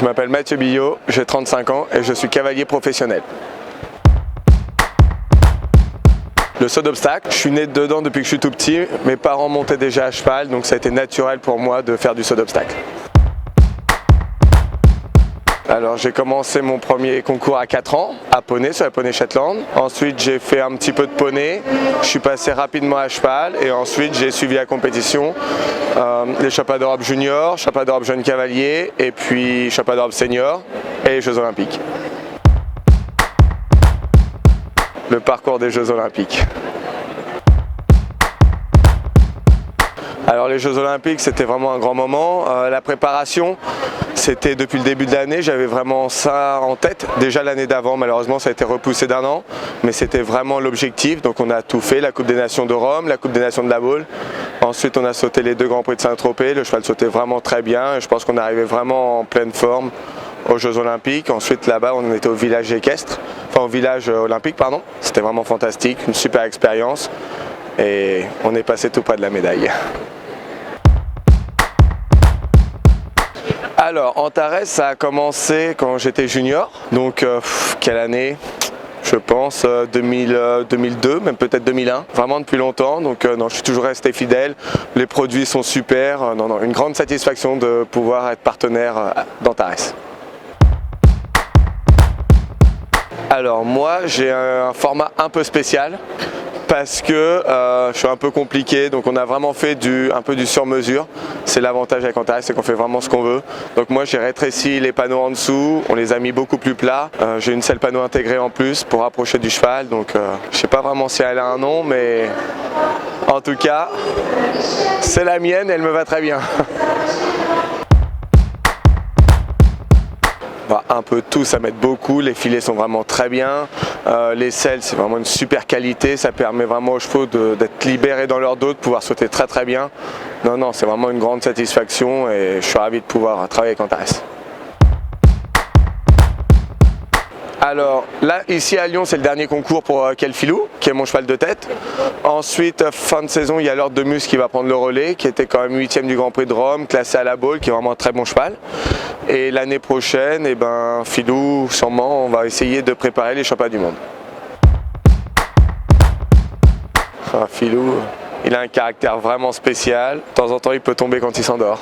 Je m'appelle Mathieu Billot, j'ai 35 ans et je suis cavalier professionnel. Le saut d'obstacle, je suis né dedans depuis que je suis tout petit. Mes parents montaient déjà à cheval, donc ça a été naturel pour moi de faire du saut d'obstacle. Alors j'ai commencé mon premier concours à 4 ans, à poney, sur la poney Shetland. Ensuite j'ai fait un petit peu de poney, je suis passé rapidement à cheval et ensuite j'ai suivi la compétition. Les championnats d'Europe junior, championnats d'Europe jeune cavalier et puis championnats d'Europe senior et les Jeux Olympiques. Le parcours des Jeux Olympiques. Alors les Jeux Olympiques c'était vraiment un grand moment. La préparation c'était depuis le début de l'année, j'avais vraiment ça en tête. Déjà l'année d'avant malheureusement ça a été repoussé d'1 an, mais c'était vraiment l'objectif. Donc on a tout fait, la Coupe des Nations de Rome, la Coupe des Nations de la Baule. Ensuite on a sauté les 2 Grands Prix de Saint-Tropez, le cheval sautait vraiment très bien et je pense qu'on est arrivé vraiment en pleine forme aux Jeux Olympiques. Ensuite là-bas on était au village équestre, enfin au village olympique pardon. C'était vraiment fantastique, une super expérience et on est passé tout près de la médaille. Alors Antares ça a commencé quand j'étais junior, donc quelle année? Je pense 2002, même peut-être 2001, vraiment depuis longtemps, donc non, je suis toujours resté fidèle, les produits sont super, non, une grande satisfaction de pouvoir être partenaire d'Antares. Alors moi j'ai un format un peu spécial parce que je suis un peu compliqué, donc on a vraiment fait un peu du sur-mesure. C'est l'avantage avec Antares, c'est qu'on fait vraiment ce qu'on veut. Donc moi j'ai rétréci les panneaux en dessous, on les a mis beaucoup plus plats. J'ai une selle panneau intégrée en plus pour rapprocher du cheval, donc je sais pas vraiment si elle a un nom, mais en tout cas c'est la mienne et elle me va très bien. Un peu tout, ça m'aide beaucoup, les filets sont vraiment très bien, les selles c'est vraiment une super qualité, ça permet vraiment aux chevaux d'être libérés dans leur dos, de pouvoir sauter très très bien. Non, c'est vraiment une grande satisfaction et je suis ravi de pouvoir travailler avec Antares. Alors là, ici à Lyon, c'est le dernier concours pour Kelfilou, qui est mon cheval de tête. Ensuite, fin de saison, il y a Lord de Mus qui va prendre le relais, qui était quand même 8e du Grand Prix de Rome, classé à la Baule, qui est vraiment un très bon cheval. Et l'année prochaine, Filou, sûrement, on va essayer de préparer les championnats du monde. Enfin, Filou, il a un caractère vraiment spécial. De temps en temps, il peut tomber quand il s'endort.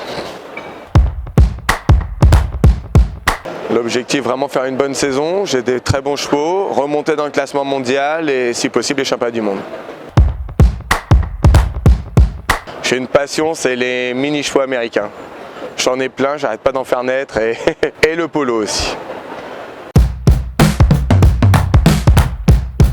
L'objectif, vraiment faire une bonne saison, j'ai des très bons chevaux, remonter dans le classement mondial et si possible les championnats du monde. J'ai une passion, c'est les mini chevaux américains. J'en ai plein, j'arrête pas d'en faire naître et le polo aussi.